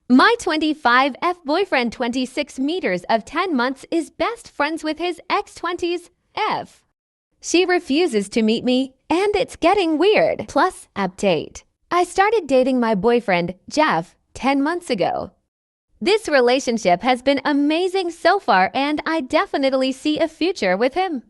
My 25F boyfriend 26 meters of 10 months is best friends with his ex-20s F. She refuses to meet me, and it's getting weird. Plus, update. I started dating my boyfriend, Jeff, 10 months ago. This relationship has been amazing so far, and I definitely see a future with him.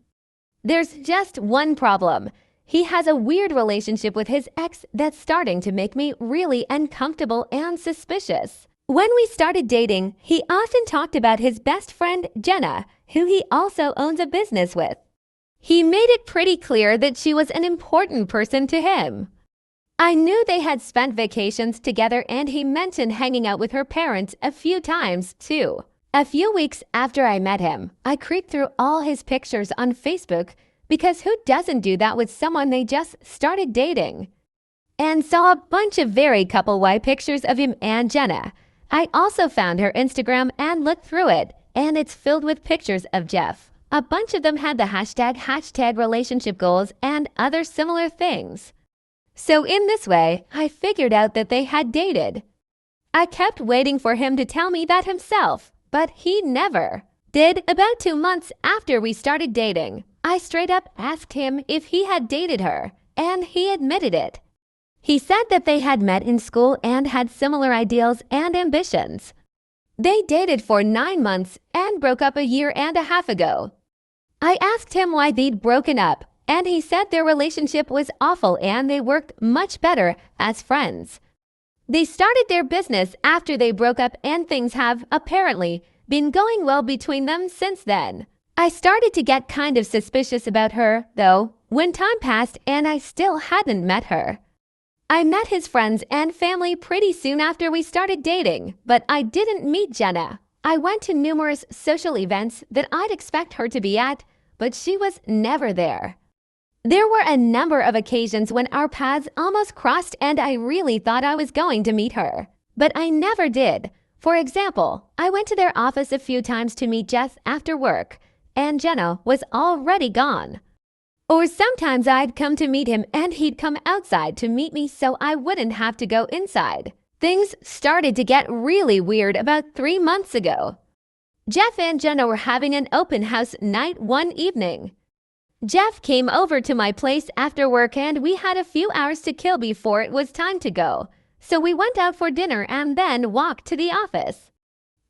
There's just one problem. He has a weird relationship with his ex that's starting to make me really uncomfortable and suspicious. When we started dating, he often talked about his best friend, Jenna, who he also owns a business with. He made it pretty clear that she was an important person to him. I knew they had spent vacations together, and he mentioned hanging out with her parents a few times, too. A few weeks after I met him, I creeped through all his pictures on Facebook, because who doesn't do that with someone they just started dating? And saw a bunch of very couple-wide pictures of him and Jenna. I also found her Instagram and looked through it, and it's filled with pictures of Jeff. A bunch of them had the hashtag relationship goals and other similar things. So in this way, I figured out that they had dated. I kept waiting for him to tell me that himself, but he never did. About 2 months after we started dating, I straight up asked him if he had dated her, and he admitted it. He said that they had met in school and had similar ideals and ambitions. They dated for 9 months and broke up a year and a half ago. I asked him why they'd broken up, and he said their relationship was awful and they worked much better as friends. They started their business after they broke up, and things have, apparently, been going well between them since then. I started to get kind of suspicious about her, though, when time passed and I still hadn't met her. I met his friends and family pretty soon after we started dating, but I didn't meet Jenna. I went to numerous social events that I'd expect her to be at, but she was never there. There were a number of occasions when our paths almost crossed, and I really thought I was going to meet her, but I never did. For example, I went to their office a few times to meet Jeff after work, and Jenna was already gone. Or sometimes I'd come to meet him and he'd come outside to meet me so I wouldn't have to go inside. Things started to get really weird about 3 months ago. Jeff and Jenna were having an open house night one evening. Jeff came over to my place after work, and we had a few hours to kill before it was time to go. So we went out for dinner and then walked to the office.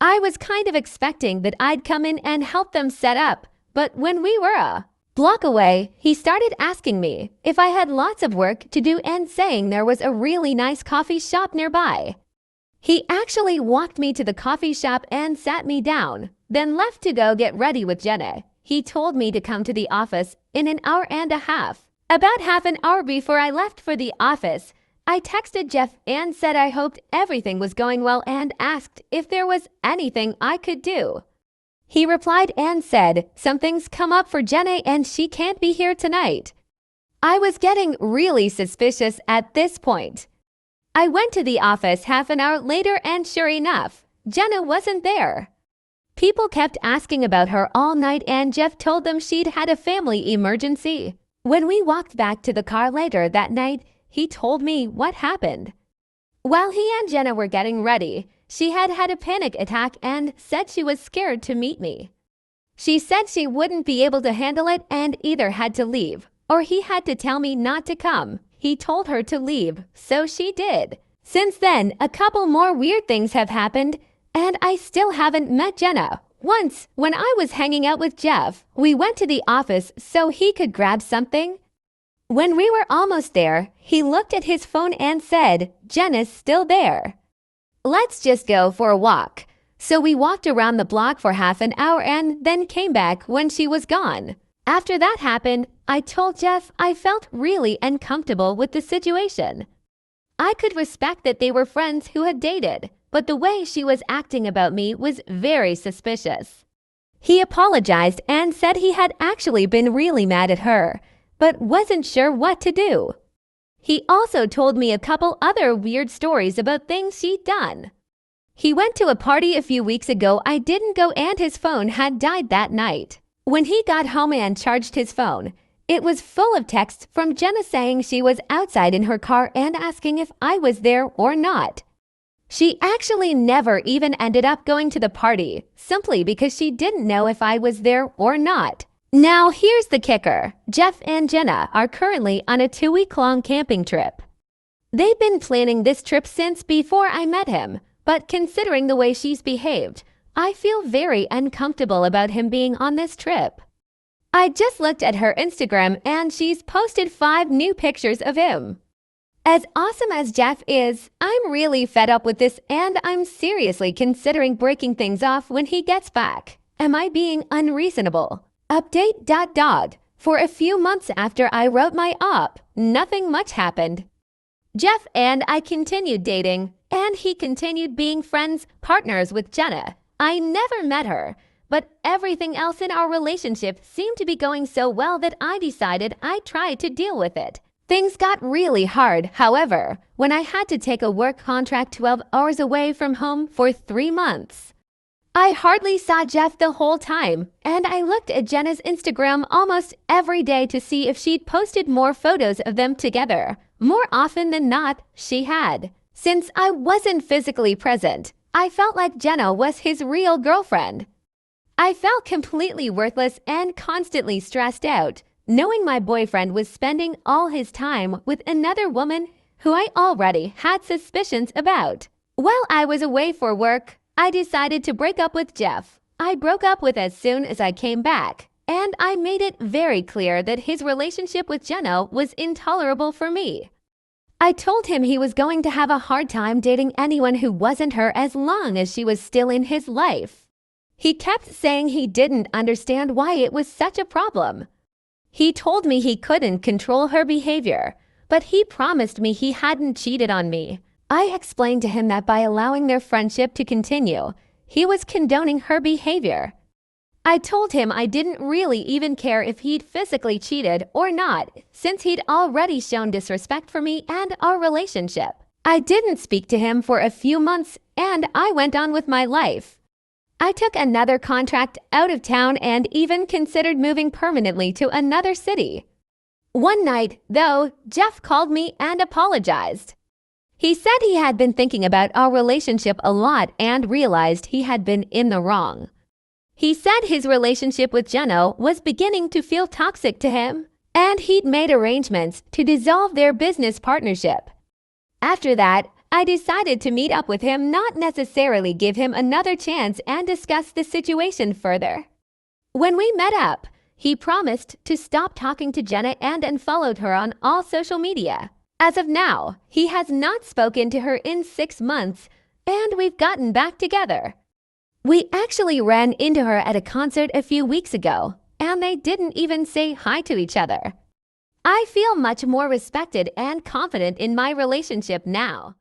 I was kind of expecting that I'd come in and help them set up, but when we were a block away, he started asking me if I had lots of work to do and saying there was a really nice coffee shop nearby. He actually walked me to the coffee shop and sat me down, then left to go get ready with Jenna. He told me to come to the office in an hour and a half. About half an hour before I left for the office, I texted Jeff and said I hoped everything was going well and asked if there was anything I could do. He replied and said something's come up for Jenna and she can't be here tonight. I was getting really suspicious at this point. I went to the office half an hour later, and sure enough, Jenna wasn't there. People kept asking about her all night, and Jeff told them she'd had a family emergency. When we walked back to the car later that night, he told me what happened. While he and Jenna were getting ready, she had had a panic attack and said she was scared to meet me. She said she wouldn't be able to handle it and either had to leave or he had to tell me not to come. He told her to leave, so she did. Since then, a couple more weird things have happened, and I still haven't met Jenna. Once, when I was hanging out with Jeff, we went to the office so he could grab something. When we were almost there, he looked at his phone and said, "Jenna's still there. Let's just go for a walk." So we walked around the block for half an hour and then came back when she was gone. After that happened, I told Jeff I felt really uncomfortable with the situation. I could respect that they were friends who had dated, but the way she was acting about me was very suspicious. He apologized and said he had actually been really mad at her, but wasn't sure what to do. He also told me a couple other weird stories about things she'd done. He went to a party a few weeks ago I didn't go, and his phone had died that night. When he got home and charged his phone, it was full of texts from Jenna saying she was outside in her car and asking if I was there or not. She actually never even ended up going to the party, simply because she didn't know if I was there or not. Now here's the kicker. Jeff and Jenna are currently on a 2-week-long camping trip. They've been planning this trip since before I met him, but considering the way she's behaved, I feel very uncomfortable about him being on this trip. I just looked at her Instagram and she's posted 5 new pictures of him. As awesome as Jeff is, I'm really fed up with this and I'm seriously considering breaking things off when he gets back. Am I being unreasonable? Update. For a few months after I wrote my op, nothing much happened. Jeff and I continued dating, and he continued being friends, partners with Jenna. I never met her, but everything else in our relationship seemed to be going so well that I decided I'd try to deal with it. Things got really hard, however, when I had to take a work contract 12 hours away from home for 3 months. I hardly saw Jeff the whole time, and I looked at Jenna's Instagram almost every day to see if she'd posted more photos of them together. More often than not, she had. Since I wasn't physically present, I felt like Jenna was his real girlfriend. I felt completely worthless and constantly stressed out, knowing my boyfriend was spending all his time with another woman who I already had suspicions about. While I was away for work, I decided to break up with Jeff. I broke up with as soon as I came back, and I made it very clear that his relationship with Jenna was intolerable for me. I told him he was going to have a hard time dating anyone who wasn't her as long as she was still in his life. He kept saying he didn't understand why it was such a problem. He told me he couldn't control her behavior, but he promised me he hadn't cheated on me. I explained to him that by allowing their friendship to continue, he was condoning her behavior. I told him I didn't really even care if he'd physically cheated or not, since he'd already shown disrespect for me and our relationship. I didn't speak to him for a few months, and I went on with my life. I took another contract out of town and even considered moving permanently to another city. One night, though, Jeff called me and apologized. He said he had been thinking about our relationship a lot and realized he had been in the wrong. He said his relationship with Jenna was beginning to feel toxic to him, and he'd made arrangements to dissolve their business partnership. After that, I decided to meet up with him, not necessarily give him another chance and discuss the situation further. When we met up, he promised to stop talking to Jenna and unfollowed her on all social media. As of now, he has not spoken to her in 6 months, and we've gotten back together. We actually ran into her at a concert a few weeks ago, and they didn't even say hi to each other. I feel much more respected and confident in my relationship now.